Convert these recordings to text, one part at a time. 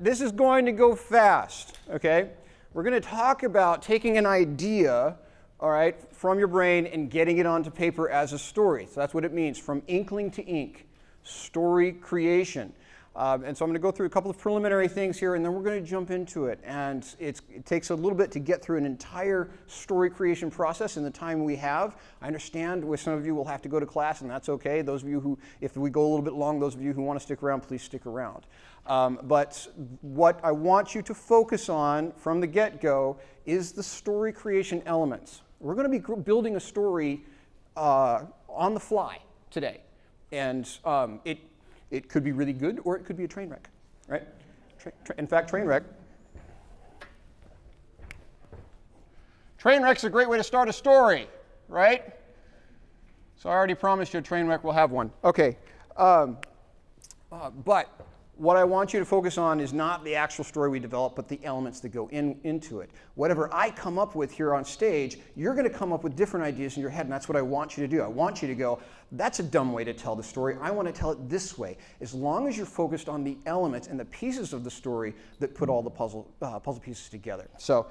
this is going to go fast, okay? We're going to talk about taking an idea, all right, from your brain and getting it onto paper as a story. So that's what it means, from inkling to ink, story creation. And so I'm going to go through a couple of preliminary things here, and then we're going to jump into it. And it takes a little bit to get through an entire story creation process in the time we have. I understand with some of you will have to go to class, and that's okay. Those of you who, if we go a little bit long, those of you who want to stick around, please stick around. But what I want you to focus on from the get-go is the story creation elements. We're going to be building a story on the fly today. And it could be really good, or it could be a train wreck, right? In fact, train wreck's a great way to start a story, right? So I already promised you a train wreck will have one. Okay, but what I want you to focus on is not the actual story we develop, but the elements that go into it. Whatever I come up with here on stage, you're going to come up with different ideas in your head, and that's what I want you to do. I want you to go, that's a dumb way to tell the story. I want to tell it this way. As long as you're focused on the elements and the pieces of the story that put all the puzzle pieces together. So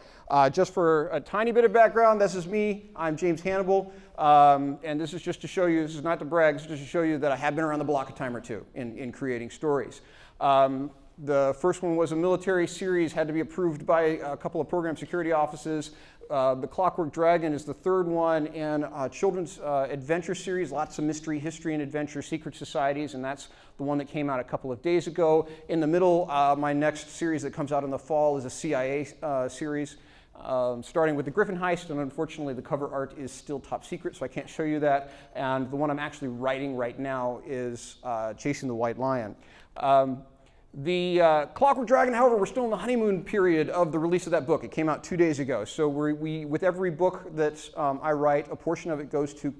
just for a tiny bit of background, this is me. I'm James Hannibal. And this is just to show you, this is not to brag, this is just to show you that I have been around the block a time or two in creating stories. The first one was a military series, had to be approved by a couple of program security offices. The Clockwork Dragon is the third one in a children's adventure series, lots of mystery, history, and adventure, secret societies, and that's the one that came out a couple of days ago. In the middle, my next series that comes out in the fall is a CIA series, starting with the Griffin Heist, and unfortunately the cover art is still top secret, so I can't show you that. And the one I'm actually writing right now is Chasing the White Lion. The Clockwork Dragon, however, we're still in the honeymoon period of the release of that book. It came out 2 days ago. So we with every book that I write, a portion of it goes to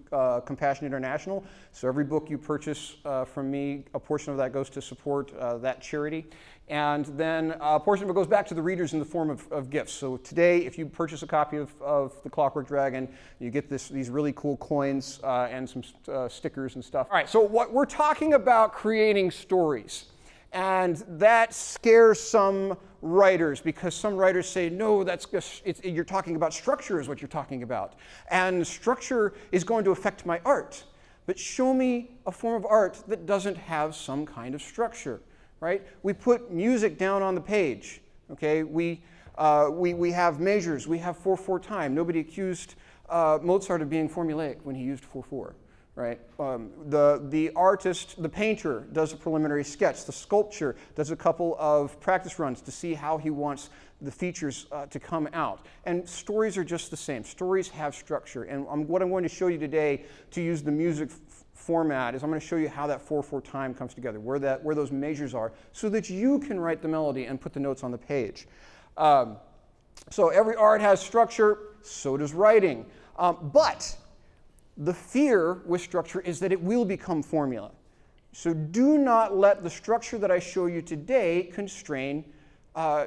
Compassion International. So every book you purchase from me, a portion of that goes to support that charity. And then a portion of it goes back to the readers in the form of gifts. So today, if you purchase a copy of The Clockwork Dragon, you get these really cool coins and some stickers and stuff. All right, so what we're talking about creating stories. And that scares some writers, because some writers say, no, you're talking about structure is what you're talking about. And structure is going to affect my art. But show me a form of art that doesn't have some kind of structure, right? We put music down on the page, okay? We have measures. We have 4/4 time. Nobody accused Mozart of being formulaic when he used 4/4. Right? The artist, the painter, does a preliminary sketch. The sculptor does a couple of practice runs to see how he wants the features to come out. And stories are just the same. Stories have structure. And what I'm going to show you today, to use the music format, is I'm going to show you how that 4/4 time comes together, where those measures are, so that you can write the melody and put the notes on the page. So every art has structure, so does writing. But the fear with structure is that it will become formula. So do not let the structure that I show you today constrain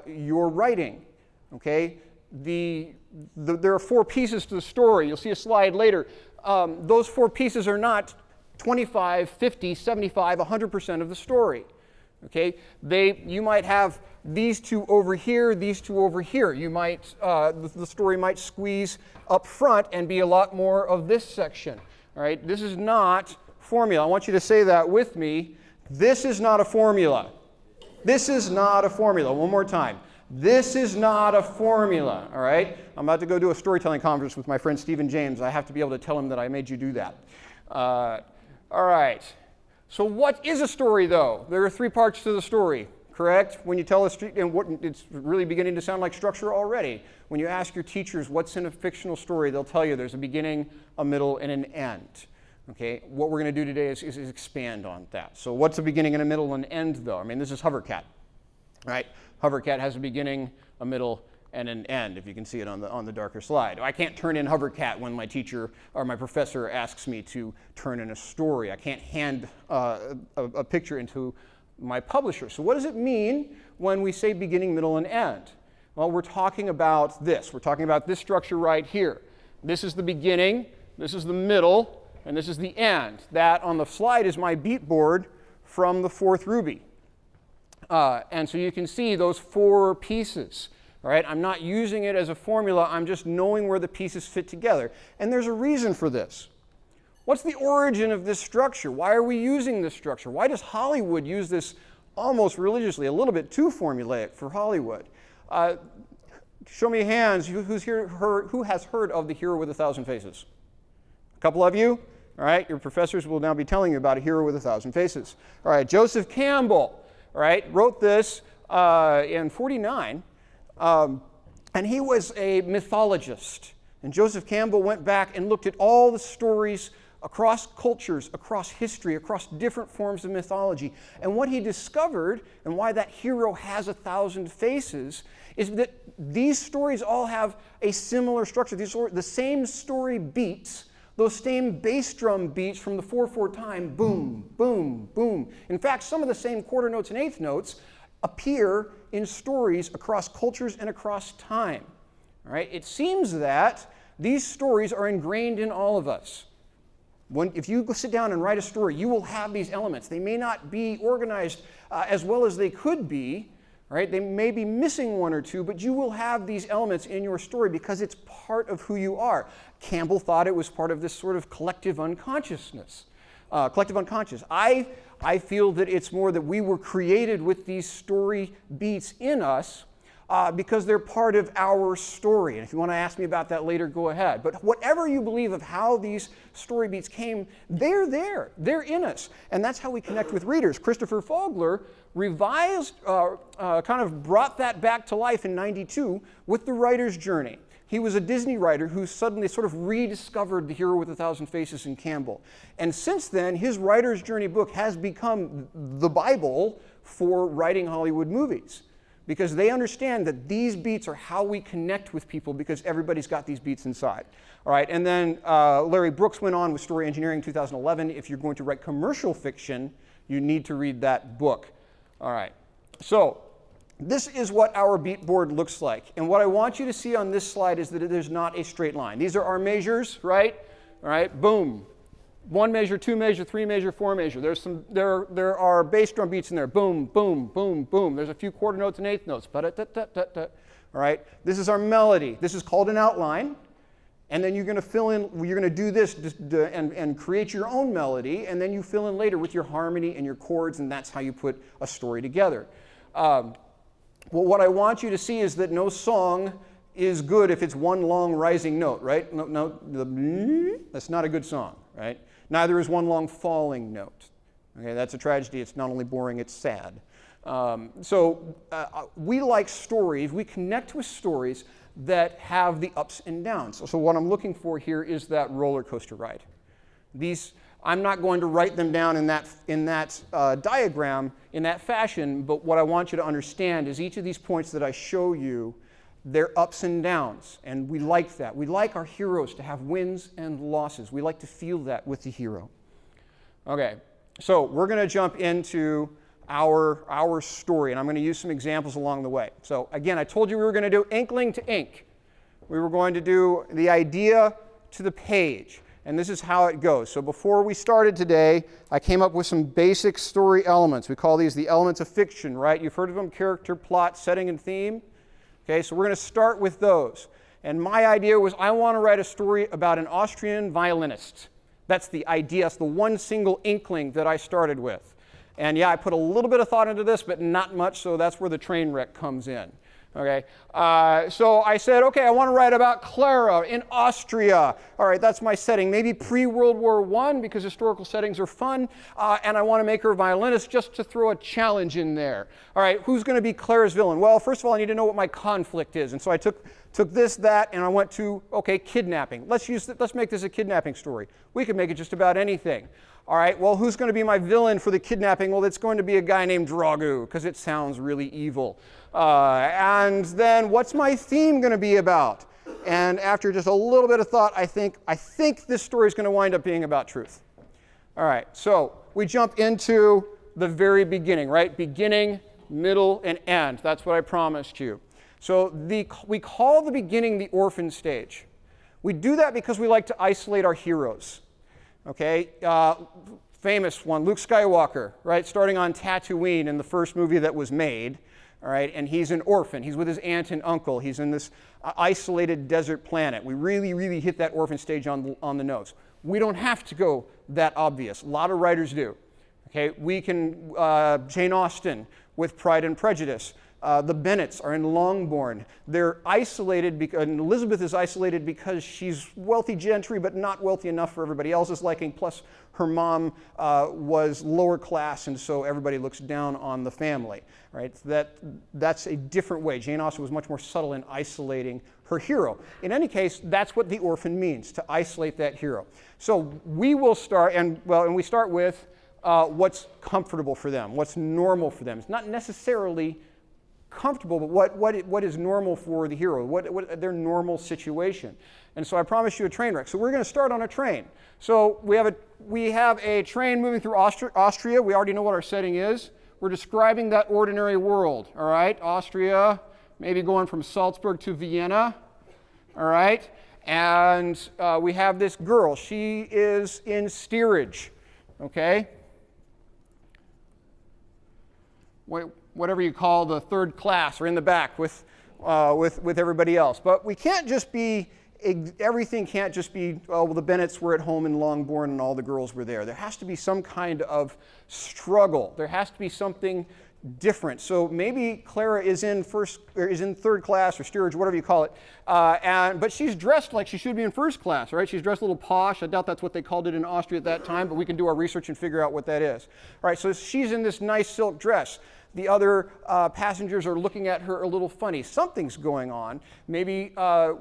your writing, okay? There are 4 pieces to the story. You'll see a slide later. Those 4 pieces are not 25, 50, 75, 100% of the story, okay? You might have these 2 over here, these 2 over here. You might, the story might squeeze up front and be a lot more of this section, all right? This is not formula. I want you to say that with me. This is not a formula. This is not a formula. One more time. This is not a formula, all right? I'm about to go do a storytelling conference with my friend Stephen James. I have to be able to tell him that I made you do that. All right. So what is a story, though? There are 3 parts to the story. Correct? When you tell a story, and it's really beginning to sound like structure already. When you ask your teachers what's in a fictional story, they'll tell you there's a beginning, a middle, and an end. Okay? What we're going to do today is expand on that. So what's a beginning and a middle and an end, though? I mean, this is Hovercat, right? Hovercat has a beginning, a middle, and an end, if you can see it on the darker slide. I can't turn in Hovercat when my teacher or my professor asks me to turn in a story. I can't hand a picture into my publisher. So what does it mean when we say beginning, middle, and end? Well, we're talking about this. We're talking about this structure right here. This is the beginning, this is the middle, and this is the end. That on the slide is my beat board from the 4th Ruby. And so you can see those 4 pieces. All right, I'm not using it as a formula, I'm just knowing where the pieces fit together. And there's a reason for this. What's the origin of this structure? Why are we using this structure? Why does Hollywood use this almost religiously, a little bit too formulaic for Hollywood? Show me hands, who has heard of the hero with 1,000 faces? A couple of you? All right, your professors will now be telling you about a hero with 1,000 faces. All right, Joseph Campbell, all right, wrote this in 49. And he was a mythologist. And Joseph Campbell went back and looked at all the stories across cultures, across history, across different forms of mythology. And what he discovered, and why that hero has 1,000 faces, is that these stories all have a similar structure. The same story beats, those same bass drum beats from the 4/4 time, boom, boom, boom. In fact, some of the same quarter notes and eighth notes appear in stories across cultures and across time. All right? It seems that these stories are ingrained in all of us. If you go sit down and write a story, you will have these elements. They may not be organized as well as they could be. Right? They may be missing 1 or 2, but you will have these elements in your story because it's part of who you are. Campbell thought it was part of this sort of collective unconsciousness. Collective unconscious. I feel that it's more that we were created with these story beats in us because they're part of our story. And if you want to ask me about that later, go ahead. But whatever you believe of how these story beats came, they're there. They're in us. And that's how we connect with readers. Christopher Fogler revised, kind of brought that back to life in '92 with The Writer's Journey. He was a Disney writer who suddenly sort of rediscovered the hero with 1,000 faces in Campbell. And since then, his Writer's Journey book has become the Bible for writing Hollywood movies, because they understand that these beats are how we connect with people, because everybody's got these beats inside. All right, and then Larry Brooks went on with Story Engineering 2011. If you're going to write commercial fiction, you need to read that book. All right, so this is what our beat board looks like. And what I want you to see on this slide is that there's not a straight line. These are our measures, right? All right, boom. 1 measure, 2 measure, 3 measure, 4 measure. There are bass drum beats in there. Boom, boom, boom, boom. There's a few quarter notes and eighth notes. All right, this is our melody. This is called an outline. And then you're going to fill in, you're going to do this and create your own melody, and then you fill in later with your harmony and your chords, and that's how you put a story together. Well, what I want you to see is that no song is good if it's one long rising note, right? That's not a good song, right? Neither is one long falling note. Okay, that's a tragedy. It's not only boring, it's sad. We like stories. We connect with stories that have the ups and downs. So what I'm looking for here is that roller coaster ride. I'm not going to write them down in that diagram in that fashion, but what I want you to understand is each of these points that I show you, they're ups and downs, and we like that. We like our heroes to have wins and losses. We like to feel that with the hero. Okay, so we're going to jump into our story, and I'm going to use some examples along the way. So again, I told you we were going to do Inkling to ink. We were going to do the idea to the page. And this is how it goes. So before we started today, I came up with some basic story elements. We call these the elements of fiction, right? You've heard of them: character, plot, setting, and theme. Okay, so we're going to start with those. And my idea was I want to write a story about an Austrian violinist. That's the idea. That's the one single inkling that I started with. And yeah, I put a little bit of thought into this, but not much, so that's where the train wreck comes in. Okay, so I said, okay, I want to write about Clara in Austria. All right, that's my setting. Maybe pre-World War I, because historical settings are fun, and I want to make her a violinist just to throw a challenge in there. All right, who's going to be Clara's villain? Well, first of all, I need to know what my conflict is, and so I took this, that, and I went to, okay, kidnapping. Let's make this a kidnapping story. We could make it just about anything. All right, well, who's going to be my villain for the kidnapping? Well, it's going to be a guy named Dragu, because it sounds really evil. And then what's my theme going to be about? And after just a little bit of thought, I think this story is going to wind up being about truth. All right, so we jump into the very beginning, right? Beginning, middle, and end. That's what I promised you. So we call the beginning the orphan stage. We do that because we like to isolate our heroes. Okay, famous one, Luke Skywalker, right? Starting on Tatooine in the first movie that was made, all right? And he's an orphan. He's with his aunt and uncle. He's in this isolated desert planet. We really, really hit that orphan stage on the nose. We don't have to go that obvious. A lot of writers do. Okay, we can, Jane Austen with Pride and Prejudice. The Bennets are in Longbourn. They're isolated, and Elizabeth is isolated because she's wealthy gentry, but not wealthy enough for everybody else's liking. Plus, her mom was lower class, and so everybody looks down on the family. Right? That's a different way. Jane Austen was much more subtle in isolating her hero. In any case, that's what the orphan means, to isolate that hero. So we will start, and we start with what's comfortable for them, what's normal for them. It's not necessarily comfortable, but what is normal for the hero, what their normal situation. And so I promised you a train wreck. So we're going to start on a train. So we have a train moving through Austria. We already know what our setting is. We're describing that ordinary world, all right? Austria, maybe going from Salzburg to Vienna, all right? And we have this girl. She is in steerage, okay? Whatever you call the third class, or in the back with everybody else. But we can't just be, everything can't just be, oh, well, the Bennets were at home in Longbourn and all the girls were there. There has to be some kind of struggle. There has to be something different. So maybe Clara is in third class or steerage, whatever you call it, but she's dressed like she should be in first class, right? She's dressed a little posh. I doubt that's what they called it in Austria at that time, but we can do our research and figure out what that is. All right, so she's in this nice silk dress. The other passengers are looking at her a little funny. Something's going on. Maybe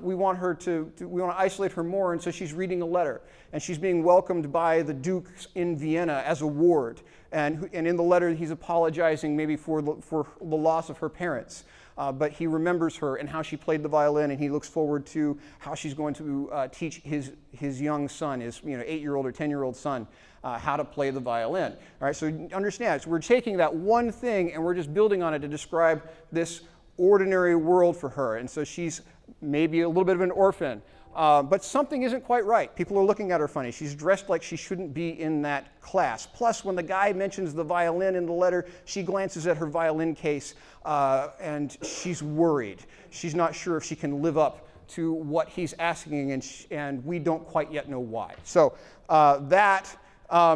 we want to isolate her more, and so she's reading a letter, and she's being welcomed by the Duke in Vienna as a ward. And in the letter, he's apologizing maybe for the loss of her parents. But he remembers her and how she played the violin, and he looks forward to how she's going to teach his young son, his 8-year-old or 10-year-old son, how to play the violin. All right, so understand, so we're taking that one thing and we're just building on it to describe this ordinary world for her. And so she's maybe a little bit of an orphan, but something isn't quite right. People are looking at her funny. She's dressed like she shouldn't be in that class. Plus, when the guy mentions the violin in the letter, she glances at her violin case and she's worried. She's not sure if she can live up to what he's asking, and we don't quite yet know why. So that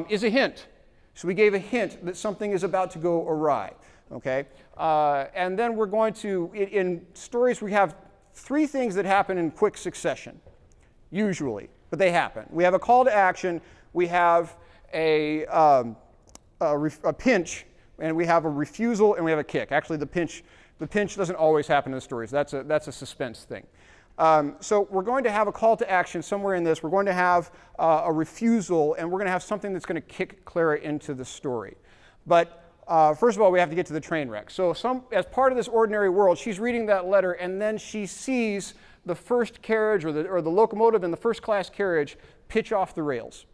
is a hint. So we gave a hint that something is about to go awry. Okay, and then we're going to, in stories, we have 3 things that happen in quick succession, usually, but they happen. We have a call to action, we have a pinch, and we have a refusal, and we have a kick. Actually, the pinch doesn't always happen in the stories. That's a suspense thing. So we're going to have a call to action somewhere in this. We're going to have a refusal, and we're going to have something that's going to kick Clara into the story. But first of all, we have to get to the train wreck. So as part of this ordinary world, she's reading that letter, and then she sees the first carriage or the locomotive and the first class carriage pitch off the rails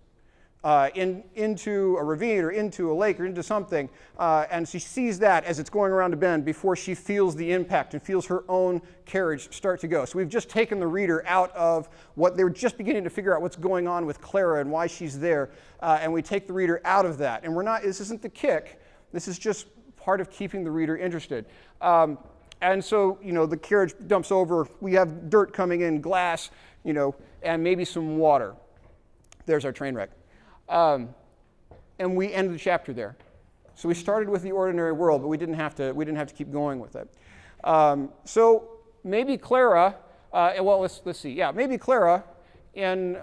into a ravine or into a lake or into something. And she sees that as it's going around a bend before she feels the impact and feels her own carriage start to go. So we've just taken the reader out of what they were just beginning to figure out what's going on with Clara and why she's there. And we take the reader out of that. And this isn't the kick. This is just part of keeping the reader interested. And so, the carriage dumps over. We have dirt coming in, glass, and maybe some water. There's our train wreck. And we end the chapter there. So we started with the ordinary world, but we didn't have to keep going with it. So maybe Clara. Let's see. Yeah, maybe Clara and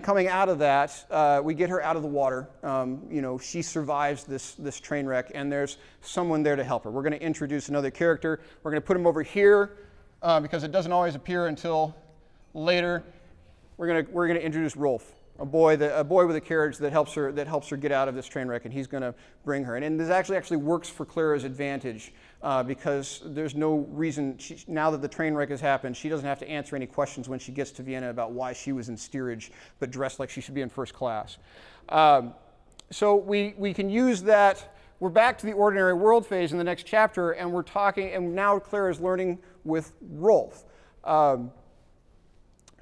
coming out of that, we get her out of the water. She survives this train wreck, and there's someone there to help her. We're going to introduce another character. We're going to put him over here because it doesn't always appear until later. We're going to introduce Rolf, a boy with a carriage that helps her get out of this train wreck, and he's going to bring her. And this actually works for Clara's advantage because there's no reason, now that the train wreck has happened, she doesn't have to answer any questions when she gets to Vienna about why she was in steerage but dressed like she should be in first class. So we can use that. We're back to the ordinary world phase in the next chapter, and we're talking, and now Clara is learning with Rolf.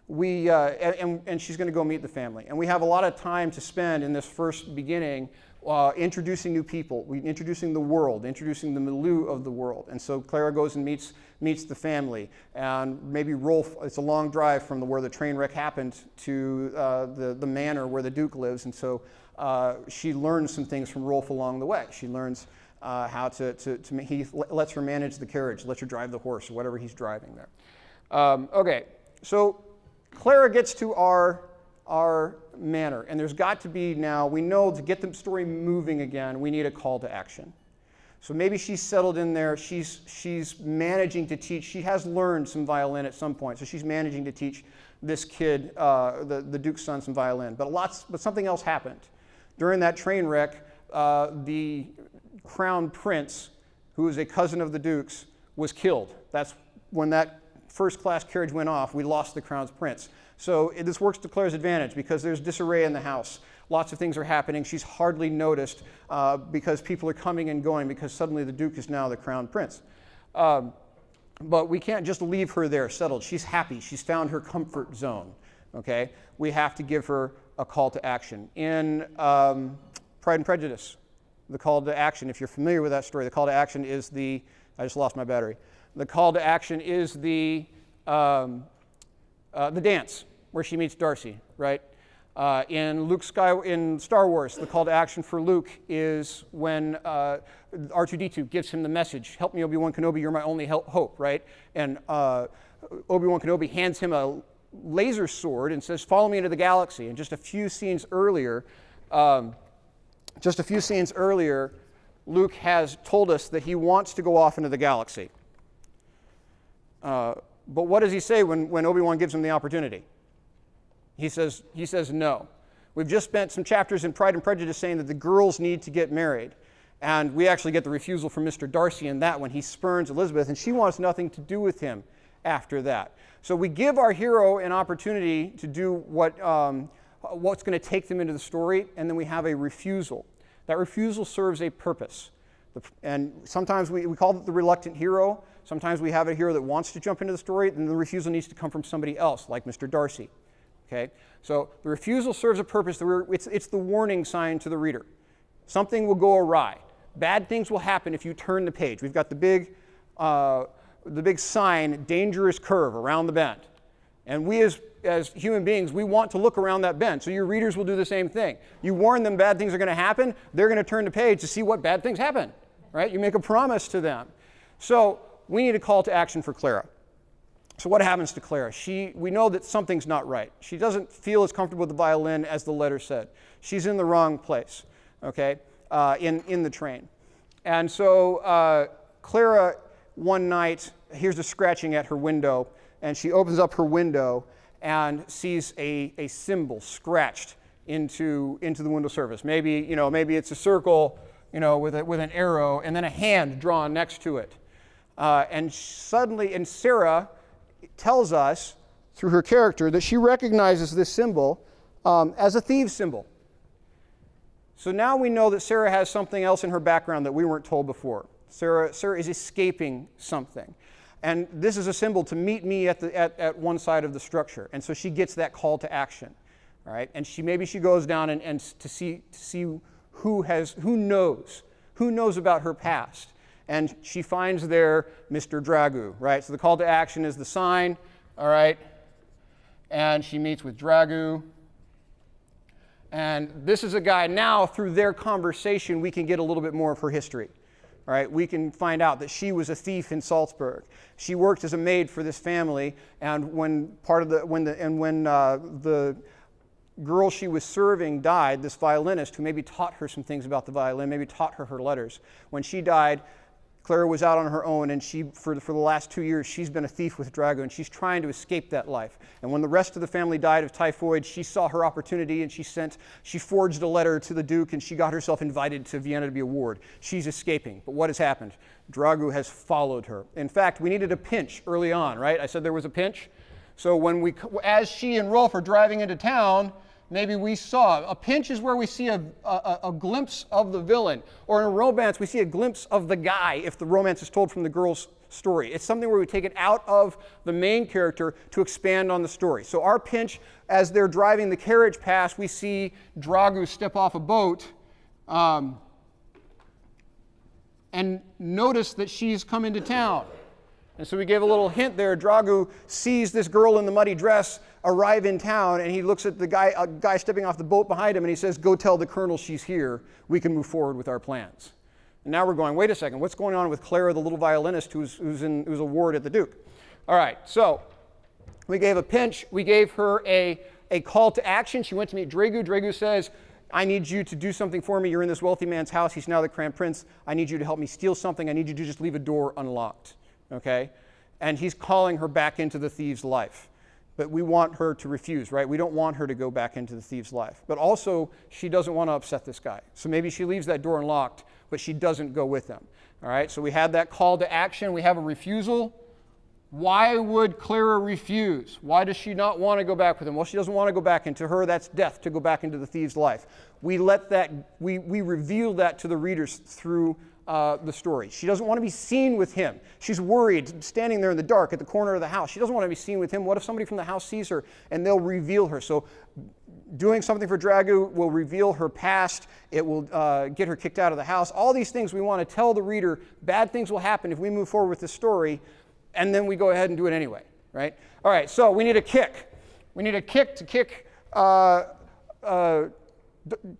and she's going to go meet the family. And we have a lot of time to spend in this first beginning introducing new people, introducing the world, introducing the milieu of the world. And so Clara goes and meets the family. And maybe Rolf, it's a long drive from where the train wreck happened to the manor where the Duke lives. And so she learns some things from Rolf along the way. She learns how he lets her manage the carriage, lets her drive the horse, or whatever he's driving there. Okay, so Clara gets to our manor, and there's got to be now, we know to get the story moving again, we need a call to action. So maybe she's settled in there, she's managing to teach, she has learned some violin at some point, so she's managing to teach this kid, the Duke's son, some violin. But something else happened. During that train wreck, the crown prince, who is a cousin of the Duke's, was killed. That's when that first-class carriage went off, we lost the crown's prince. So this works to Clara's advantage because there's disarray in the house. Lots of things are happening. She's hardly noticed because people are coming and going because suddenly the Duke is now the crown prince. But we can't just leave her there settled. She's happy. She's found her comfort zone. Okay? We have to give her a call to action. In Pride and Prejudice, the call to action, if you're familiar with that story, the call to action is I just lost my battery. The call to action is the dance where she meets Darcy, right? In Star Wars, the call to action for Luke is when R2-D2 gives him the message, "Help me, Obi-Wan Kenobi, you're my only hope," right? And Obi-Wan Kenobi hands him a laser sword and says, "Follow me into the galaxy." And just a few scenes earlier, Luke has told us that he wants to go off into the galaxy. But what does he say when Obi-Wan gives him the opportunity? He says no. We've just spent some chapters in Pride and Prejudice saying that the girls need to get married. And we actually get the refusal from Mr. Darcy in that when he spurns Elizabeth, and she wants nothing to do with him after that. So we give our hero an opportunity to do what's going to take them into the story, and then we have a refusal. That refusal serves a purpose. And sometimes we call it the reluctant hero. Sometimes we have a hero that wants to jump into the story, and the refusal needs to come from somebody else, like Mr. Darcy. Okay? So the refusal serves a purpose. It's the warning sign to the reader. Something will go awry. Bad things will happen if you turn the page. We've got the big sign, dangerous curve around the bend. And we as human beings, we want to look around that bend. So your readers will do the same thing. You warn them bad things are going to happen. They're going to turn the page to see what bad things happen. Right? You make a promise to them. So we need a call to action for Clara. So what happens to Clara? We know that something's not right. She doesn't feel as comfortable with the violin as the letter said. She's in the wrong place, okay, in the train. And so Clara, one night, hears a scratching at her window, and she opens up her window and sees a symbol scratched into the window surface. Maybe it's a circle, with an arrow, and then a hand drawn next to it. And Sarah tells us through her character that she recognizes this symbol as a thieves' symbol. So now we know that Sarah has something else in her background that we weren't told before. Sarah is escaping something. And this is a symbol to meet me at one side of the structure. And so she gets that call to action. All right? And maybe she goes down and to see who knows about her past. And she finds there Mr. Dragu, right? So the call to action is the sign, all right? And she meets with Dragu. And this is a guy, now through their conversation, we can get a little bit more of her history, all right? We can find out that she was a thief in Salzburg. She worked as a maid for this family, and when the girl she was serving died, this violinist who maybe taught her some things about the violin, maybe taught her letters. When she died, Clara was out on her own, and for the last 2 years, she's been a thief with Drago, and she's trying to escape that life. And when the rest of the family died of typhoid, she saw her opportunity, and she forged a letter to the Duke, and she got herself invited to Vienna to be a ward. She's escaping. But what has happened? Drago has followed her. In fact, we needed a pinch early on, right? I said there was a pinch. So as she and Rolf are driving into town, maybe we saw a pinch is where we see a glimpse of the villain, or in a romance we see a glimpse of the guy if the romance is told from the girl's story. It's something where we take it out of the main character to expand on the story. So our pinch, as they're driving the carriage past, we see Dragu step off a boat and notice that she's come into town. And so we gave a little hint there. Dragu sees this girl in the muddy dress arrive in town, and he looks at the guy stepping off the boat behind him, and he says, "Go tell the colonel she's here. We can move forward with our plans." And now we're going, wait a second, what's going on with Clara, the little violinist who's a ward at the Duke? All right, so we gave a pinch. We gave her a call to action. She went to meet Dragu. Dragu says, "I need you to do something for me. You're in this wealthy man's house. He's now the crown prince. I need you to help me steal something. I need you to just leave a door unlocked." Okay? And he's calling her back into the thief's life. But we want her to refuse, right? We don't want her to go back into the thief's life. But also, she doesn't want to upset this guy. So maybe she leaves that door unlocked, but she doesn't go with them. All right? So we had that call to action. We have a refusal. Why would Clara refuse? Why does she not want to go back with him? Well, she doesn't want to go back into her. That's death, to go back into the thief's life. We reveal that to the readers through the story. She doesn't want to be seen with him. She's worried, standing there in the dark at the corner of the house. She doesn't want to be seen with him. What if somebody from the house sees her and they'll reveal her? So doing something for Dragu will reveal her past. It will get her kicked out of the house. All these things we want to tell the reader. Bad things will happen if we move forward with the story, and then we go ahead and do it anyway, right? All right, so we need a kick. We need a kick to kick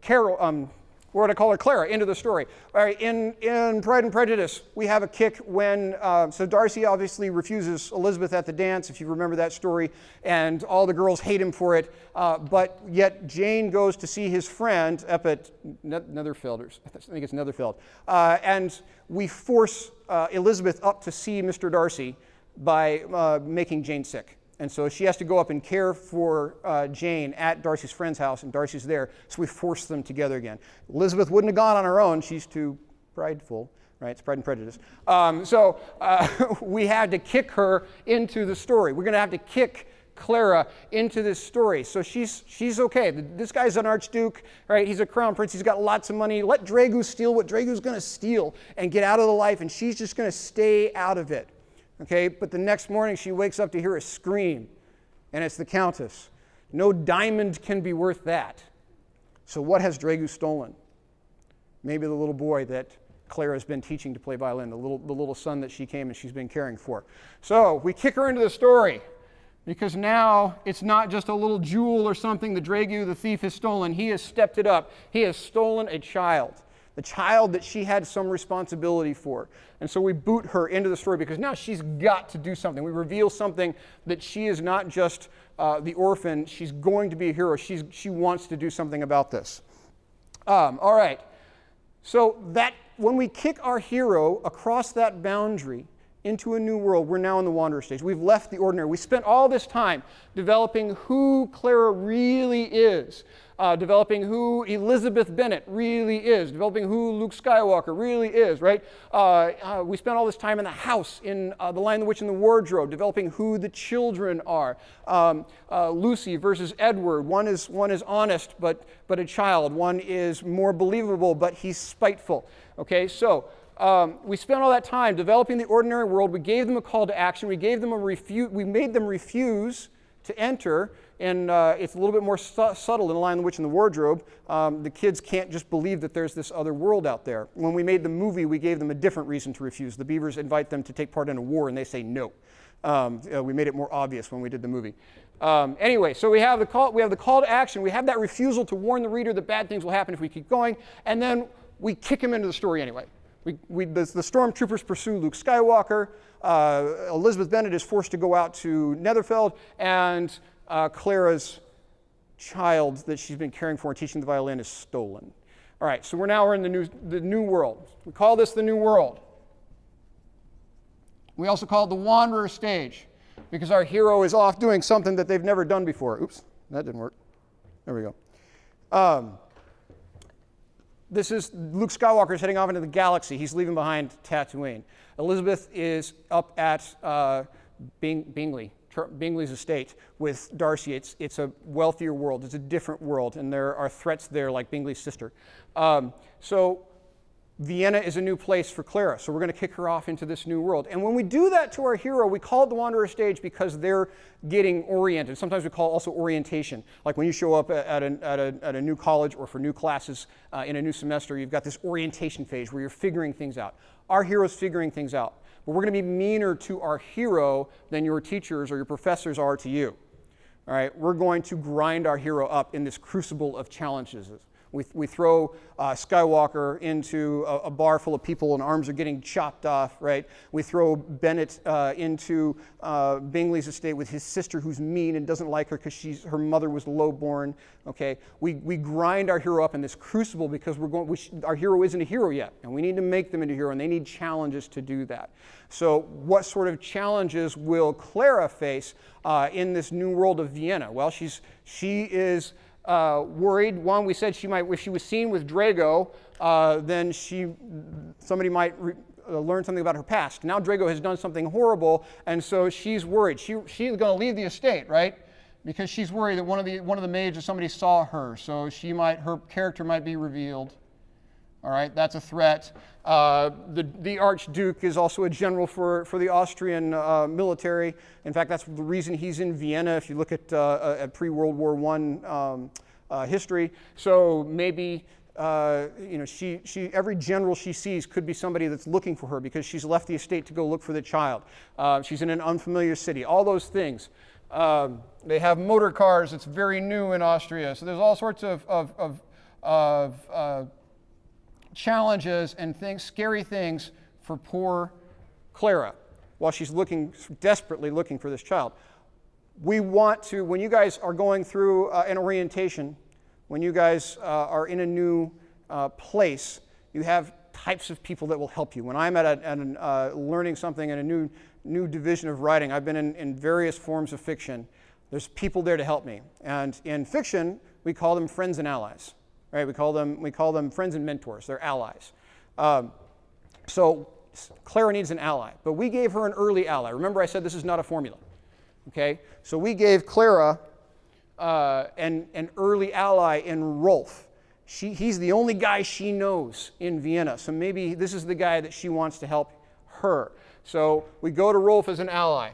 Carol, what I call her, Clara, into the story. All right, in Pride and Prejudice, we have a kick when, so Darcy obviously refuses Elizabeth at the dance, if you remember that story, and all the girls hate him for it, but yet Jane goes to see his friend up at Netherfield, I think it's Netherfield, and we force Elizabeth up to see Mr. Darcy by making Jane sick. And so she has to go up and care for Jane at Darcy's friend's house, and Darcy's there, so we force them together again. Elizabeth wouldn't have gone on her own. She's too prideful, right? It's Pride and Prejudice. So we had to kick her into the story. We're going to have to kick Clara into this story. So she's okay. This guy's an archduke, right? He's a crown prince. He's got lots of money. Let Dragu steal what Dragu's going to steal and get out of the life, and she's just going to stay out of it. Okay, but the next morning she wakes up to hear a scream, and it's the Countess. No diamond can be worth that. So what has Dragu stolen? Maybe the little boy that Clara has been teaching to play violin, the little son that she came and she's been caring for. So we kick her into the story, because now it's not just a little jewel or something that Dragu, the thief, has stolen. He has stepped it up. He has stolen a child. The child that she had some responsibility for. And so we boot her into the story because now she's got to do something. We reveal something that she is not just the orphan. She's going to be a hero. She wants to do something about this. All right. So that when we kick our hero across that boundary into a new world, we're now in the wanderer stage. We've left the ordinary. We spent all this time developing who Clara really is, developing who Elizabeth Bennet really is, developing who Luke Skywalker really is, right? We spent all this time in the house, in The Lion, the Witch, and the Wardrobe, developing who the children are. Lucy versus Edward. One is honest, but a child. One is more believable, but he's spiteful. Okay, so we spent all that time developing the ordinary world. We gave them a call to action. We gave them we made them refuse to enter. And it's a little bit more subtle in The Lion, the Witch, and the Wardrobe. The kids can't just believe that there's this other world out there. When we made the movie, we gave them a different reason to refuse. The Beavers invite them to take part in a war, and they say no. We made it more obvious when we did the movie. Anyway, so we have the call to action. We have that refusal to warn the reader that bad things will happen if we keep going, and then we kick him into the story anyway. The stormtroopers pursue Luke Skywalker. Elizabeth Bennet is forced to go out to Netherfield, and Clara's child that she's been caring for and teaching the violin is stolen. All right, so we're in the new world. We call this the new world. We also call it the wanderer stage, because our hero is off doing something that they've never done before. Oops, that didn't work. There we go. This is Luke Skywalker is heading off into the galaxy. He's leaving behind Tatooine. Elizabeth is up at Bingley's estate with Darcy. It's a wealthier world. It's a different world, and there are threats there like Bingley's sister. So Vienna is a new place for Clara, so we're going to kick her off into this new world. And when we do that to our hero, we call it the Wanderer stage because they're getting oriented. Sometimes we call it also orientation. Like when you show up at a new college or for new classes in a new semester, you've got this orientation phase where you're figuring things out. Our hero's figuring things out. But we're going to be meaner to our hero than your teachers or your professors are to you. All right? We're going to grind our hero up in this crucible of challenges. We throw Skywalker into a bar full of people and arms are getting chopped off, right? We throw Bennett into Bingley's estate with his sister who's mean and doesn't like her because her mother was lowborn, okay? We grind our hero up in this crucible because our hero isn't a hero yet, and we need to make them into a hero, and they need challenges to do that. So what sort of challenges will Clara face in this new world of Vienna? Well, she is worried. One, we said she might, if she was seen with Drago, then somebody might learn something about her past. Now Drago has done something horrible, and so she's worried. She's going to leave the estate, right? Because she's worried that one of the maids or somebody saw her, so her character might be revealed. All right, that's a threat. The Archduke is also a general for the Austrian military. In fact, that's the reason he's in Vienna, if you look at pre-World War I history. So maybe every general she sees could be somebody that's looking for her because she's left the estate to go look for the child. She's in an unfamiliar city. All those things. They have motor cars. It's very new in Austria. So there's all sorts of challenges and scary things for poor Clara while she's desperately looking for this child. We want to, when you guys are going through an orientation, when you guys are in a new place, you have types of people that will help you. When I'm learning something in a new division of writing, I've been in various forms of fiction. There's people there to help me. And in fiction, we call them friends and allies. Right, we call them friends and mentors. They're allies. So Clara needs an ally, but we gave her an early ally. Remember, I said this is not a formula. Okay, so we gave Clara an early ally in Rolf. He's the only guy she knows in Vienna, so maybe this is the guy that she wants to help her. So we go to Rolf as an ally,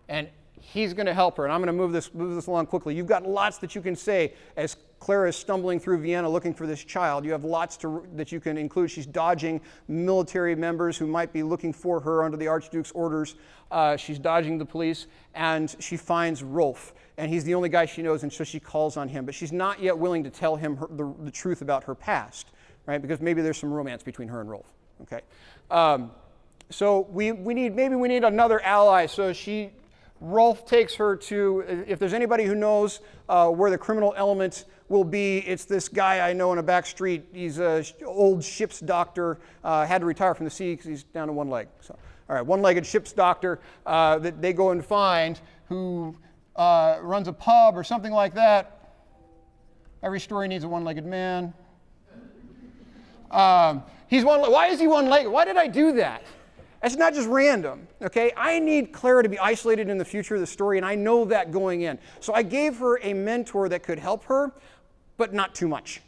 and he's going to help her, and I'm going to move this along quickly. You've got lots that you can say as Clara is stumbling through Vienna looking for this child. You have lots that you can include. She's dodging military members who might be looking for her under the Archduke's orders. She's dodging the police, and she finds Rolf, and he's the only guy she knows, and so she calls on him. But she's not yet willing to tell him the truth about her past, right? Because maybe there's some romance between her and Rolf. Okay, so we need another ally. So Rolf takes her to, if there's anybody who knows where the criminal element will be, it's this guy I know in a back street. He's an old ship's doctor, had to retire from the sea because he's down to one leg. So, all right, one-legged ship's doctor that they go and find who runs a pub or something like that. Every story needs a one-legged man. Why is he one-legged? Why did I do that? It's not just random, okay? I need Clara to be isolated in the future of the story, and I know that going in. So I gave her a mentor that could help her, but not too much.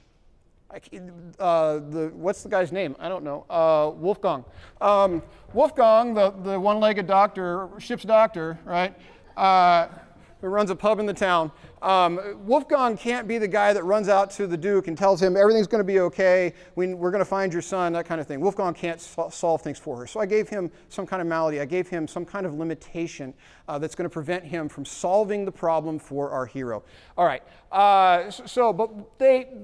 What's the guy's name? I don't know. Wolfgang. Wolfgang, the one-legged doctor, ship's doctor, right? Who runs a pub in the town. Wolfgang can't be the guy that runs out to the Duke and tells him everything's going to be okay, we're going to find your son, that kind of thing. Wolfgang can't solve things for her. So I gave him some kind of malady. I gave him some kind of limitation that's going to prevent him from solving the problem for our hero. All right,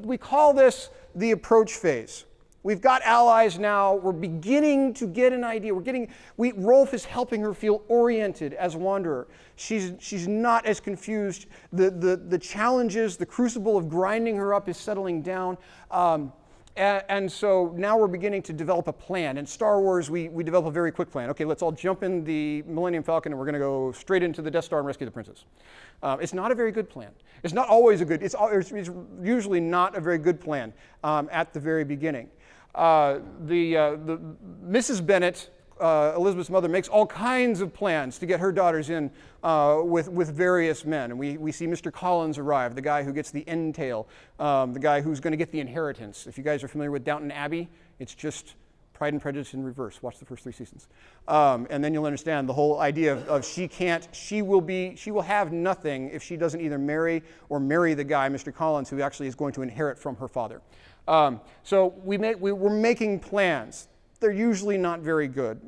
we call this the approach phase. We've got allies now. We're beginning to get an idea. Rolf is helping her feel oriented as a wanderer. She's not as confused. The challenges, the crucible of grinding her up is settling down. And so now we're beginning to develop a plan. In Star Wars, we develop a very quick plan. Okay, let's all jump in the Millennium Falcon and we're going to go straight into the Death Star and rescue the princess. It's not a very good plan. It's not always a good, it's usually not a very good plan at the very beginning. Mrs. Bennett, Elizabeth's mother makes all kinds of plans to get her daughters in with various men. And we see Mr. Collins arrive, the guy who gets the entail, the guy who's going to get the inheritance. If you guys are familiar with Downton Abbey, it's just Pride and Prejudice in reverse. Watch the first 3 seasons. And then you'll understand the whole idea of she will have nothing if she doesn't either marry the guy, Mr. Collins, who actually is going to inherit from her father. So we're making plans. They're usually not very good.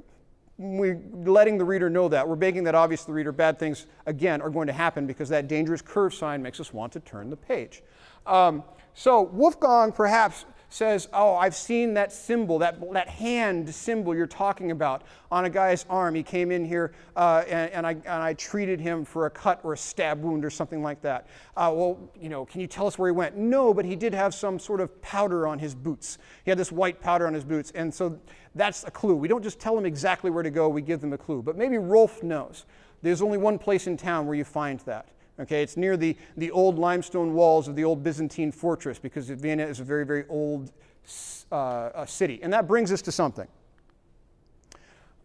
We're letting the reader know that. We're making that obvious to the reader. Bad things, again, are going to happen because that dangerous curve sign makes us want to turn the page. So Wolfgang perhaps says, oh, I've seen that symbol, that hand symbol you're talking about on a guy's arm. He came in here and I treated him for a cut or a stab wound or something like that. Well, can you tell us where he went? No, but he did have some sort of powder on his boots. He had this white powder on his boots, and so that's a clue. We don't just tell them exactly where to go, we give them a clue. But maybe Rolf knows. There's only one place in town where you find that. Okay, it's near the old limestone walls of the old Byzantine fortress, because Vienna is a very, very old city. And that brings us to something.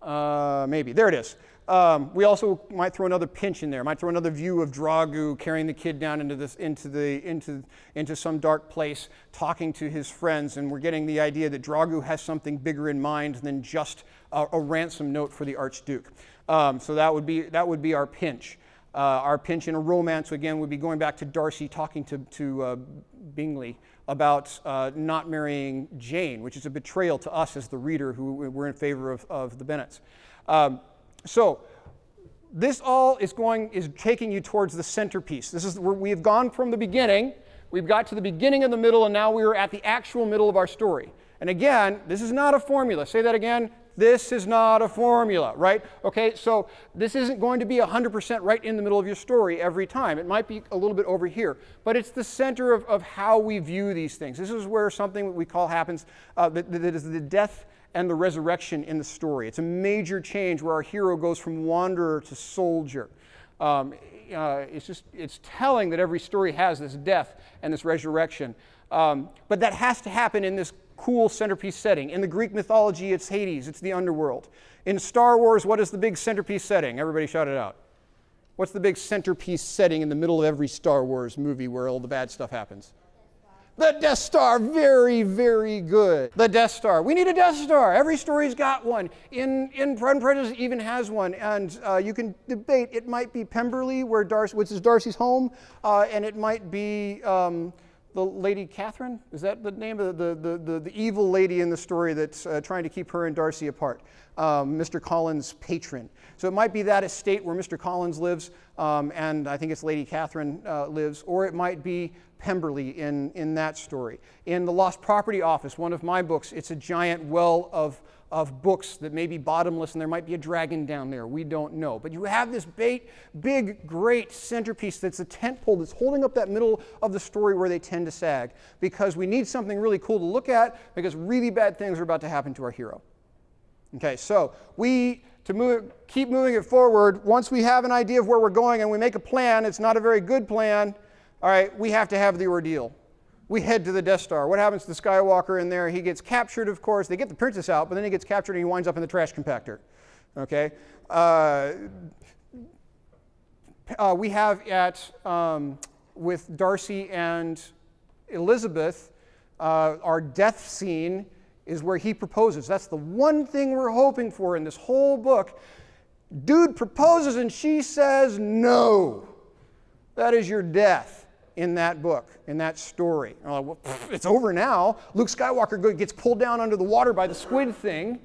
Maybe. There it is. We also might throw another pinch in there. Might throw another view of Dragu carrying the kid down into some dark place, talking to his friends, and we're getting the idea that Dragu has something bigger in mind than just a ransom note for the Archduke. So that would be our pinch. Our pinch in a romance, again, would be going back to Darcy talking to Bingley about not marrying Jane, which is a betrayal to us as the reader who were in favor of the Bennets. So this all is taking you towards the centerpiece. This is where we have gone from the beginning. We've got to the beginning of the middle, and now we are at the actual middle of our story. And again, this is not a formula. Say that again. This is not a formula, right? Okay, so this isn't going to be 100% right in the middle of your story every time. It might be a little bit over here, but it's the center of how we view these things. This is where something that we call happens, that is the death and the resurrection in the story. It's a major change where our hero goes from wanderer to soldier. It's telling that every story has this death and this resurrection. But that has to happen in this cool centerpiece setting. In the Greek mythology, it's Hades, it's the underworld. In Star Wars, what is the big centerpiece setting? Everybody shout it out. What's the big centerpiece setting in the middle of every Star Wars movie where all the bad stuff happens? The Death Star. Very, very good. The Death Star. We need a Death Star. Every story's got one. In Pride and Prejudice even has one. And you can debate. It might be Pemberley, which is Darcy's home, and it might be the Lady Catherine. Is that the name of the evil lady in the story that's trying to keep her and Darcy apart? Mr. Collins' patron. So it might be that estate where Mr. Collins lives, and I think it's Lady Catherine lives, or it might be Pemberley in that story. In The Lost Property Office, one of my books, it's a giant well of books that may be bottomless, and there might be a dragon down there. We don't know. But you have this big, great centerpiece that's a tent pole that's holding up that middle of the story where they tend to sag, because we need something really cool to look at, because really bad things are about to happen to our hero. Okay, so keep moving it forward, once we have an idea of where we're going and we make a plan, it's not a very good plan, all right, we have to have the ordeal. We head to the Death Star. What happens to Skywalker in there? He gets captured, of course. They get the princess out, but then he gets captured and he winds up in the trash compactor. Okay? We have with Darcy and Elizabeth, our death scene is where he proposes. That's the one thing we're hoping for in this whole book. Dude proposes and she says no. That is your death in that book, in that story. Well, it's over now. Luke Skywalker gets pulled down under the water by the squid thing.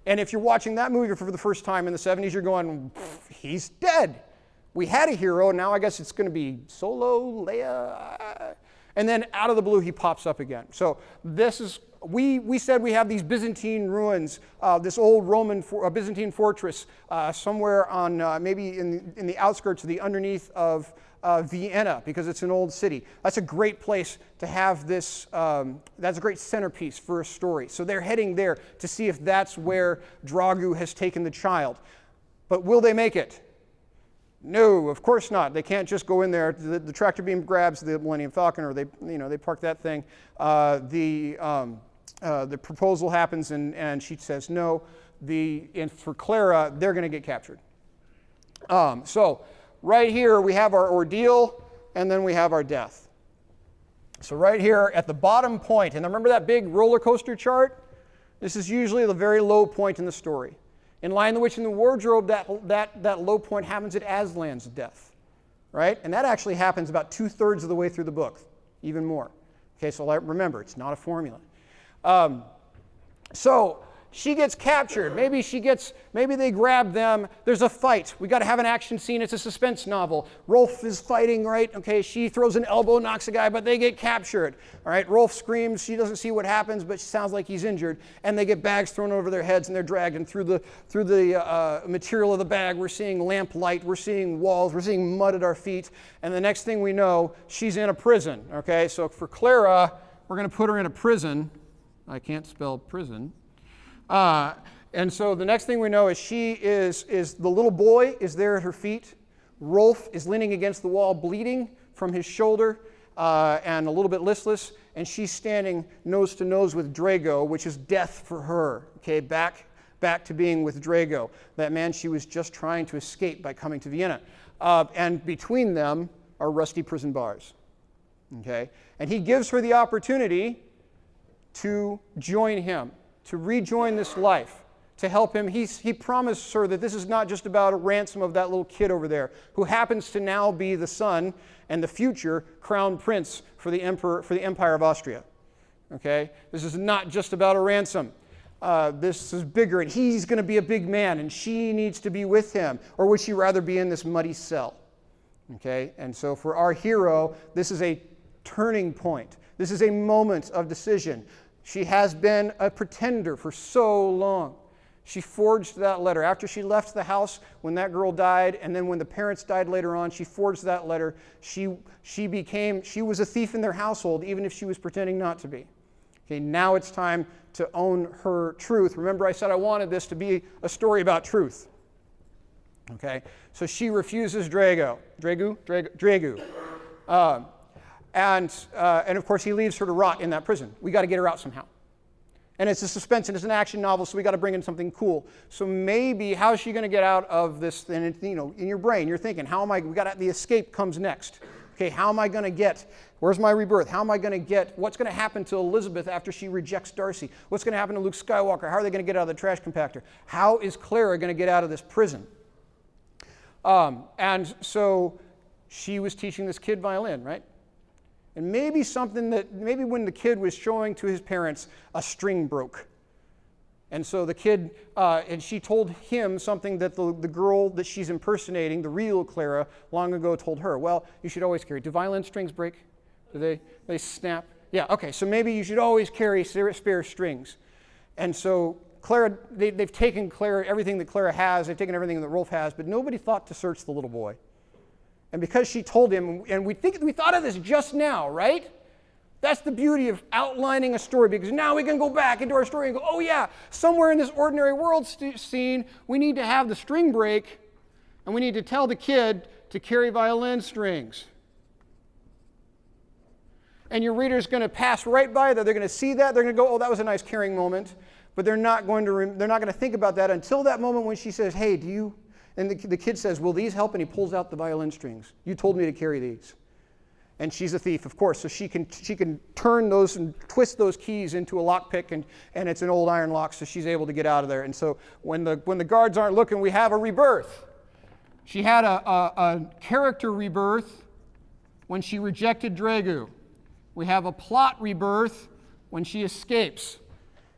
And if you're watching that movie for the first time in the 70s, you're going, he's dead. We had a hero, now I guess it's going to be Solo, Leia. And then out of the blue, he pops up again. So this is, we said we have these Byzantine ruins, this old Byzantine fortress somewhere on maybe in the outskirts of the underneath of Vienna, because it's an old city. That's a great place to have this, that's a great centerpiece for a story. So they're heading there to see if that's where Dragu has taken the child. But will they make it? No, of course not. They can't just go in there. The tractor beam grabs the Millennium Falcon, or they park that thing. The proposal happens, and she says no. And for Clara, they're going to get captured. So right here we have our ordeal, and then we have our death. So right here at the bottom point, and remember that big roller coaster chart? This is usually the very low point in the story. In Lion the Witch and the Wardrobe, that low point happens at Aslan's death, right? And that actually happens about 2/3 of the way through the book, even more. Okay, so remember, it's not a formula. So she gets captured. Maybe they grab them. There's a fight. We got to have an action scene. It's a suspense novel. Rolf is fighting, right? Okay, she throws an elbow, knocks a guy, but they get captured. All right, Rolf screams. She doesn't see what happens, but she sounds like he's injured. And they get bags thrown over their heads, and they're dragged. And through the material of the bag, we're seeing lamplight. We're seeing walls. We're seeing mud at our feet. And the next thing we know, she's in a prison. Okay, so for Clara, we're going to put her in a prison. I can't spell prison. And so the next thing we know is she is the little boy is there at her feet. Rolf is leaning against the wall, bleeding from his shoulder and a little bit listless. And she's standing nose to nose with Drago, which is death for her. Okay, back to being with Drago, that man she was just trying to escape by coming to Vienna. And between them are rusty prison bars. Okay, and he gives her the opportunity to join him, to rejoin this life, to help him. He promised her that this is not just about a ransom of that little kid over there, who happens to now be the son and the future crown prince for the Empire of Austria. Okay, this is not just about a ransom. This is bigger, and he's going to be a big man, and she needs to be with him, or would she rather be in this muddy cell? Okay, and so for our hero, this is a turning point. This is a moment of decision. She has been a pretender for so long. She forged that letter. After she left the house when that girl died, and then when the parents died later on, she forged that letter. She was a thief in their household, even if she was pretending not to be. Okay, now it's time to own her truth. Remember, I said I wanted this to be a story about truth. Okay, so she refuses Drago. And of course, he leaves her to rot in that prison. We got to get her out somehow. And it's a suspense, and it's an action novel, so we got to bring in something cool. So maybe, how is she going to get out of this? And in your brain, you're thinking, the escape comes next. Okay, how am I going to get? Where's my rebirth? How am I going to get? What's going to happen to Elizabeth after she rejects Darcy? What's going to happen to Luke Skywalker? How are they going to get out of the trash compactor? How is Clara going to get out of this prison? And so she was teaching this kid violin, right? And maybe when the kid was showing to his parents, a string broke. And so the kid, and she told him something that the girl that she's impersonating, the real Clara, long ago told her. Well, you should always carry. Do violin strings break? Do they snap? Yeah, okay, so maybe you should always carry spare strings. And so Clara, they've taken Clara, everything that Clara has, they've taken everything that Rolf has, but nobody thought to search the little boy. And because she told him, and we thought of this just now, right? That's the beauty of outlining a story, because now we can go back into our story and go, oh yeah, somewhere in this ordinary world scene, we need to have the string break, and we need to tell the kid to carry violin strings. And your reader's going to pass right by that. They're going to see that. They're going to go, oh, that was a nice caring moment. But they're not going to think about that until that moment when she says, hey, do you... And the kid says, will these help? And he pulls out the violin strings. You told me to carry these. And she's a thief, of course, so she can turn those and twist those keys into a lockpick, and it's an old iron lock, so she's able to get out of there. And so when the guards aren't looking, we have a rebirth. She had a character rebirth when she rejected Drago. We have a plot rebirth when she escapes.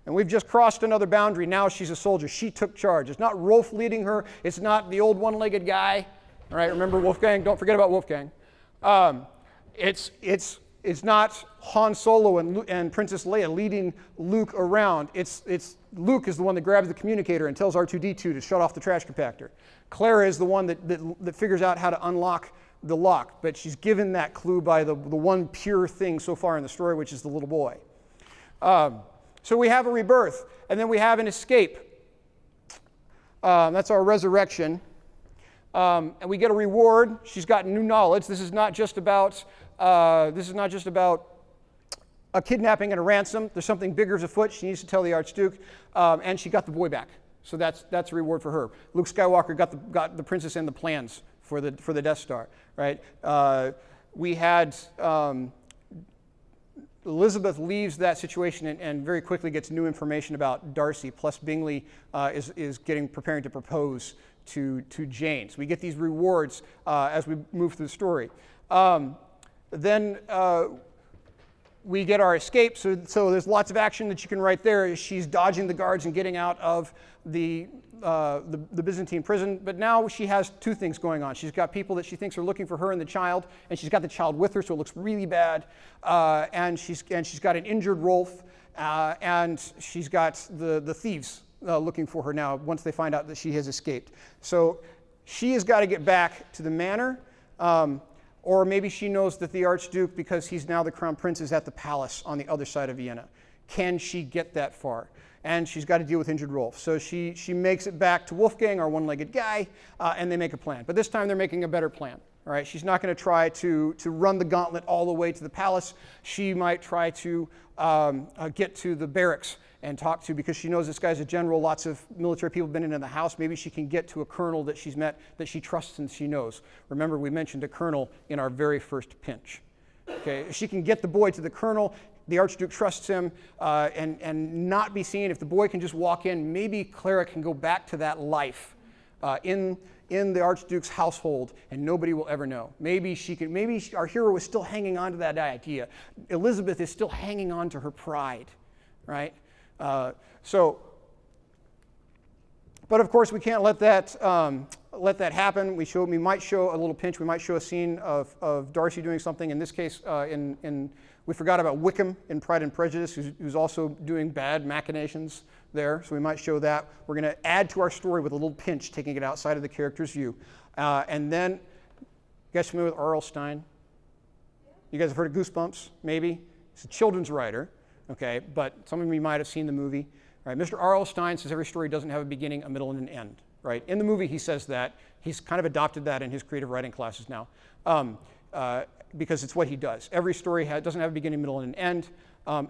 And we've just crossed another boundary. Now she's a soldier. She took charge. It's not Rolf leading her. It's not the old one-legged guy. All right, remember Wolfgang? Don't forget about Wolfgang. It's not Han Solo and Princess Leia leading Luke around. It's Luke is the one that grabs the communicator and tells R2-D2 to shut off the trash compactor. Clara is the one that figures out how to unlock the lock, but she's given that clue by the one pure thing so far in the story, which is the little boy. So we have a rebirth, and then we have an escape. That's our resurrection. And we get a reward. She's got new knowledge. This is not just about a kidnapping and a ransom. There's something bigger afoot. She needs to tell the Archduke, and she got the boy back. So that's a reward for her. Luke Skywalker got the princess and the plans for the Death Star, right? We had Elizabeth leaves that situation and very quickly gets new information about Darcy. Plus Bingley is preparing to propose to Jane. So we get these rewards as we move through the story. Then we get our escape. So there's lots of action that you can write there. She's dodging the guards and getting out of the Byzantine prison, but now she has two things going on. She's got people that she thinks are looking for her and the child, and she's got the child with her, so it looks really bad. And she's got an injured Rolf, and she's got the thieves looking for her now once they find out that she has escaped. So she has got to get back to the manor, or maybe she knows that the Archduke, because he's now the crown prince, is at the palace on the other side of Vienna. Can she get that far? And she's got to deal with injured Rolf. So she makes it back to Wolfgang, our one-legged guy, and they make a plan. But this time they're making a better plan. All right? She's not going to try to run the gauntlet all the way to the palace. She might try to get to the barracks and talk to, because she knows this guy's a general, lots of military people have been into the house. Maybe she can get to a colonel that she's met, that she trusts and she knows. Remember, we mentioned a colonel in our very first pinch. Okay? If she can get the boy to the colonel, the Archduke trusts him, and not be seen. If the boy can just walk in, maybe Clara can go back to that life in the Archduke's household, and nobody will ever know. Maybe our hero is still hanging on to that idea. Elizabeth is still hanging on to her pride, right? But of course we can't let that happen. We might show a little pinch. We might show a scene of Darcy doing something. In this case, we forgot about Wickham in Pride and Prejudice, who's also doing bad machinations there. So we might show that. We're going to add to our story with a little pinch, taking it outside of the character's view. And then, you guys familiar with R.L. Stine? You guys have heard of Goosebumps, maybe? He's a children's writer, okay? But some of you might have seen the movie. Right? Mr. R.L. Stine says every story doesn't have a beginning, a middle, and an end. Right? In the movie, he says that. He's kind of adopted that in his creative writing classes now. Because it's what he does. Every story doesn't have a beginning, middle, and an end.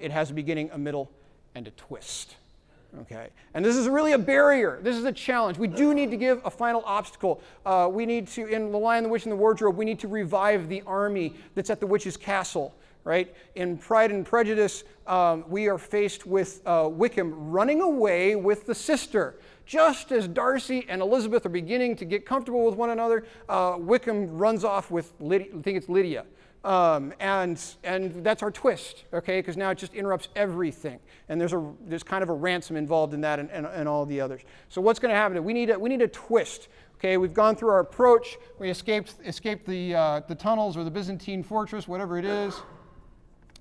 It has a beginning, a middle, and a twist. Okay? And this is really a barrier. This is a challenge. We do need to give a final obstacle. We need to, in The Lion, the Witch, and the Wardrobe, we need to revive the army that's at the witch's castle. Right? In Pride and Prejudice, we are faced with Wickham running away with the sister. Just as Darcy and Elizabeth are beginning to get comfortable with one another, Wickham runs off with Lydia, I think it's Lydia. And that's our twist, okay? Because now it just interrupts everything. And there's kind of a ransom involved in that and all the others. So what's going to happen? We need a twist. Okay, we've gone through our approach. We escaped the tunnels or the Byzantine fortress, whatever it is.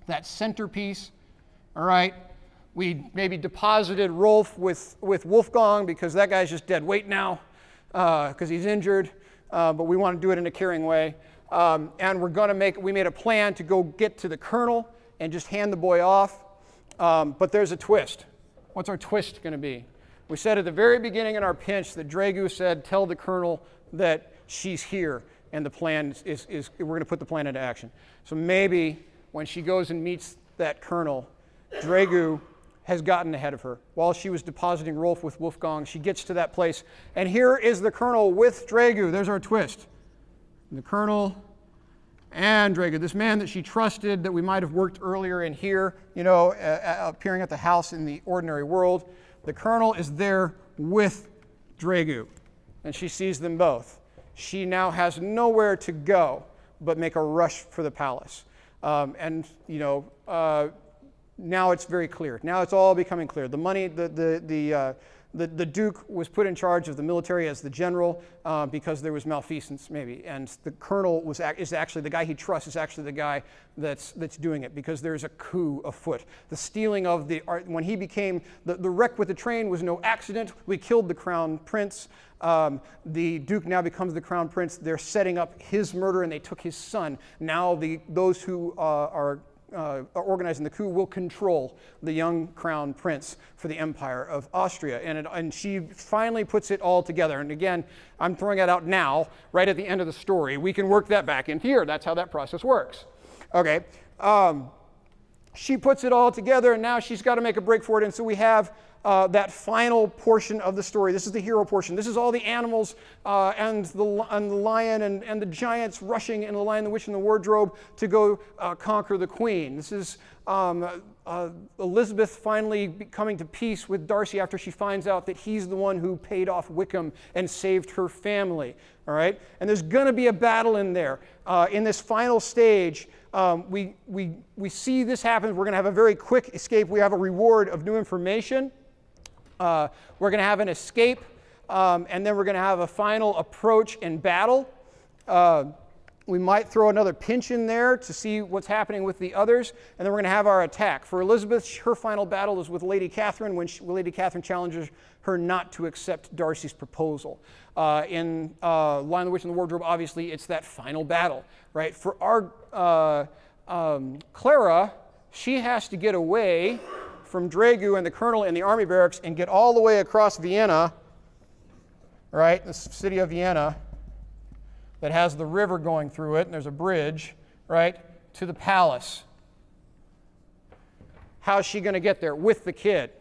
That centerpiece, all right? We maybe deposited Rolf with Wolfgang because that guy's just dead weight now because he's injured, but we want to do it in a caring way. And we made a plan to go get to the colonel and just hand the boy off, but there's a twist. What's our twist going to be? We said at the very beginning in our pinch that Dragu said, tell the colonel that she's here, and the plan is we're going to put the plan into action. So maybe when she goes and meets that colonel, Dragu has gotten ahead of her. While she was depositing Rolf with Wolfgang, she gets to that place, and here is the colonel with Dragu. There's our twist. The colonel and Dragu, this man that she trusted, that we might have worked earlier in here, appearing at the house in the ordinary world. The colonel is there with Dragu, and she sees them both. She now has nowhere to go but make a rush for the palace. Now it's very clear. Now it's all becoming clear. The money, the Duke was put in charge of the military as the general because there was malfeasance, maybe, and the colonel is actually the guy he trusts is actually the guy that's doing it because there's a coup afoot. The stealing of when he became the wreck with the train was no accident. We killed the crown prince. The Duke now becomes the crown prince. They're setting up his murder, and they took his son. Now those who are organizing the coup will control the young crown prince for the Empire of Austria. And she finally puts it all together. And again, I'm throwing that out now, right at the end of the story. We can work that back in here. That's how that process works. Okay. she puts it all together, and now she's got to make a break for it. And so we have that final portion of the story. This is the hero portion. This is all the animals and the lion and the giants rushing in The Lion, the Witch, and the Wardrobe to go conquer the queen. This is Elizabeth finally coming to peace with Darcy after she finds out that he's the one who paid off Wickham and saved her family. All right? And there's going to be a battle in there. In this final stage, we see this happen. We're going to have a very quick escape. We have a reward of new information. We're going to have an escape, and then we're going to have a final approach and battle. We might throw another pinch in there to see what's happening with the others, and then we're going to have our attack. For Elizabeth, her final battle is with Lady Catherine when Lady Catherine challenges her not to accept Darcy's proposal. In Lion, the Witch, and the Wardrobe, obviously, it's that final battle, right? For our Clara, she has to get away from Dragu and the colonel in the army barracks and get all the way across Vienna, right, the city of Vienna, that has the river going through it, and there's a bridge, right, to the palace. How's she going to get there? With the kid,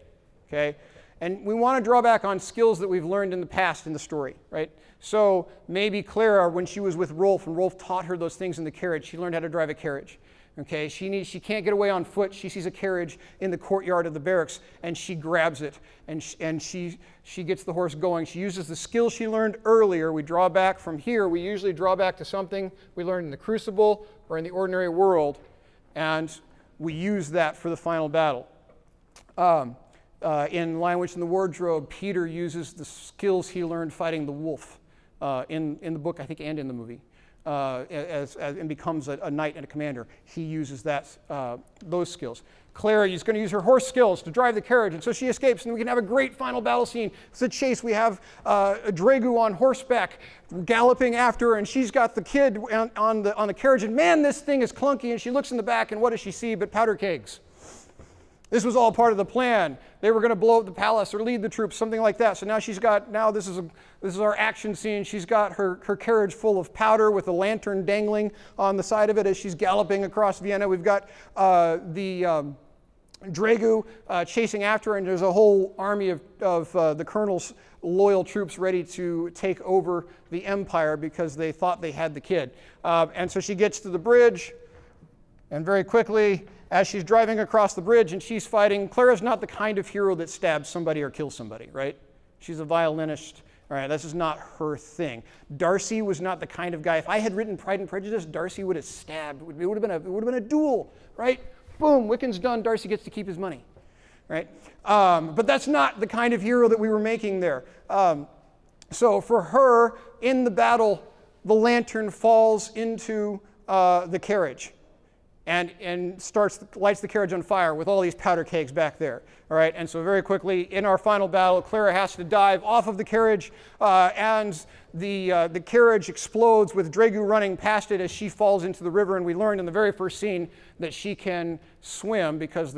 okay? And we want to draw back on skills that we've learned in the past in the story, right? So maybe Clara, when she was with Rolf, and Rolf taught her those things in the carriage, she learned how to drive a carriage. Okay, she can't get away on foot. She sees a carriage in the courtyard of the barracks, and she grabs it, and she gets the horse going. She uses the skills she learned earlier. We draw back from here. We usually draw back to something we learned in the Crucible or in the ordinary world, and we use that for the final battle. In Lion, Witch, and the Wardrobe, Peter uses the skills he learned fighting the wolf in the book, I think, and in the movie. And becomes a knight and a commander. He uses those skills. Clara is going to use her horse skills to drive the carriage, and so she escapes, and we can have a great final battle scene. It's a chase. We have Dragu on horseback galloping after her, and she's got the kid on the carriage, and man, this thing is clunky, and she looks in the back, and what does she see but powder kegs? This was all part of the plan. They were going to blow up the palace or lead the troops, something like that. So now this is our action scene. She's got her carriage full of powder with a lantern dangling on the side of it as she's galloping across Vienna. We've got the Dragu chasing after her, and there's a whole army of the colonel's loyal troops ready to take over the empire because they thought they had the kid. And so she gets to the bridge, and very quickly, as she's driving across the bridge and she's fighting, Clara's not the kind of hero that stabs somebody or kills somebody, right? She's a violinist. All right, this is not her thing. Darcy was not the kind of guy. If I had written Pride and Prejudice, Darcy would have stabbed. It would have been a duel, right? Boom, Wickham's done. Darcy gets to keep his money, right? But that's not the kind of hero that we were making there. So for her, in the battle, the lantern falls into the carriage. And lights the carriage on fire with all these powder kegs back there. All right, and so very quickly in our final battle, Clara has to dive off of the carriage, and the carriage explodes with Dragu running past it as she falls into the river. And we learned in the very first scene that she can swim because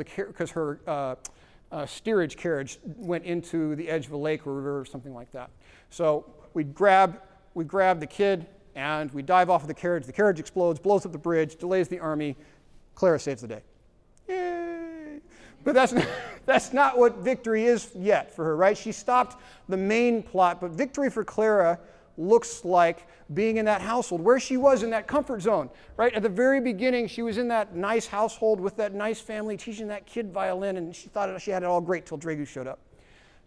her steerage carriage went into the edge of a lake or river or something like that. So we grab the kid and we dive off of the carriage. The carriage explodes, blows up the bridge, delays the army. Clara saves the day. Yay! But that's not what victory is yet for her, right? She stopped the main plot, but victory for Clara looks like being in that household, where she was in that comfort zone, right? At the very beginning, she was in that nice household with that nice family, teaching that kid violin, and she thought she had it all great till Dragu showed up.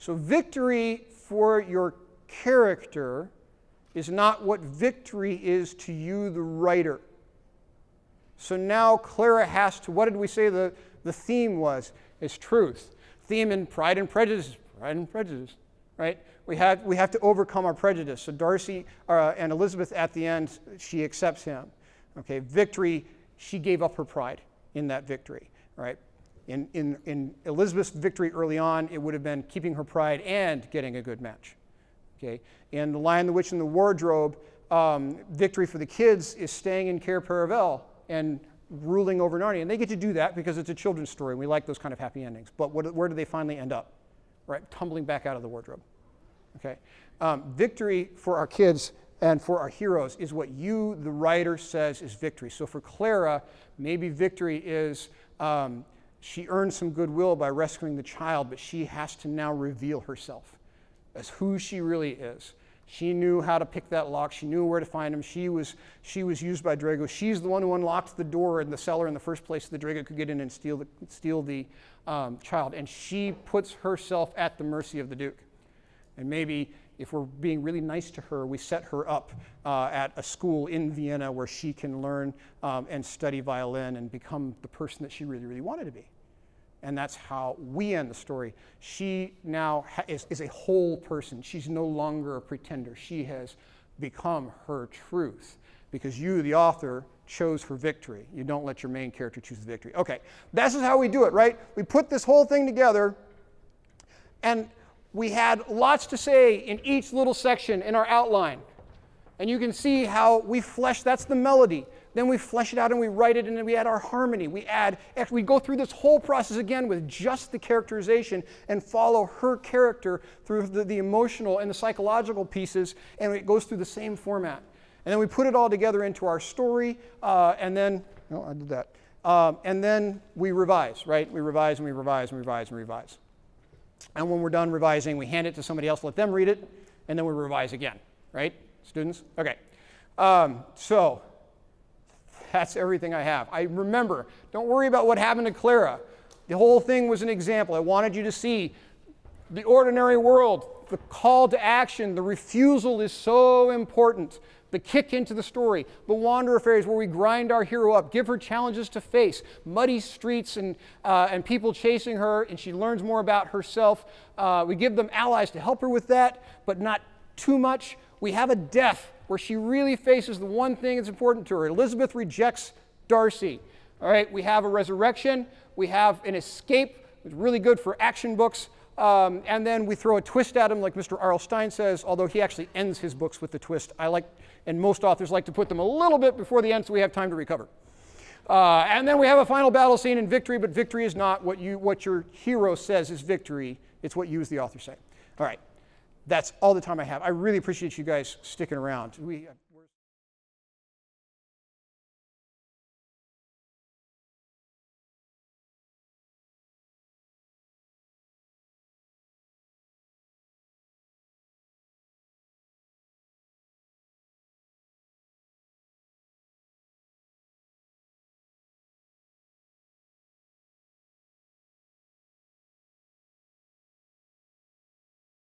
So victory for your character is not what victory is to you, the writer. So now Clara has to, what did we say the theme was? It's truth. Theme in Pride and Prejudice, right? We have to overcome our prejudice. So Darcy and Elizabeth at the end, she accepts him. Okay, victory, she gave up her pride in that victory, right? In Elizabeth's victory early on, it would have been keeping her pride and getting a good match. Okay, in The Lion, the Witch, and the Wardrobe, victory for the kids is staying in Cair Paravel and ruling over Narnia. And they get to do that because it's a children's story, and we like those kind of happy endings. But where do they finally end up? Right, tumbling back out of the wardrobe. Okay, victory for our kids and for our heroes is what you, the writer, says is victory. So for Clara, maybe victory is She earned some goodwill by rescuing the child, but she has to now reveal herself as who she really is. She knew how to pick that lock. She knew where to find him. She was used by Drago. She's the one who unlocked the door in the cellar in the first place so the Drago could get in and steal the child. And she puts herself at the mercy of the Duke. And maybe if we're being really nice to her, we set her up at a school in Vienna where she can learn and study violin and become the person that she really, really wanted to be. And that's how we end the story. She now is a whole person. She's no longer a pretender. She has become her truth because you, the author, chose her victory. You don't let your main character choose the victory. Okay, this is how we do it, right? We put this whole thing together, and we had lots to say in each little section in our outline. And you can see how we flesh, that's the melody. Then we flesh it out and we write it, and then we add our harmony. We go through this whole process again with just the characterization and follow her character through the emotional and the psychological pieces, and it goes through the same format. And then we put it all together into our story, and then, no, I did that. And then we revise, right? We revise and we revise and revise and revise. And when we're done revising, we hand it to somebody else, let them read it, and then we revise again, right? Students? Okay. So that's everything I have. I remember, don't worry about what happened to Clara. The whole thing was an example. I wanted you to see the ordinary world, the call to action, the refusal is so important. The kick into the story, the wanderer phase where we grind our hero up, give her challenges to face, muddy streets and people chasing her, and she learns more about herself. We give them allies to help her with that, but not too much. We have a death where she really faces the one thing that's important to her. Elizabeth rejects Darcy. All right, we have a resurrection. We have an escape. It's really good for action books. And then we throw a twist at him, like Mr. R.L. Stine says, although he actually ends his books with the twist. And most authors like to put them a little bit before the end so we have time to recover. And then we have a final battle scene in victory, but victory is not what your hero says is victory. It's what you as the author say. All right, that's all the time I have. I really appreciate you guys sticking around.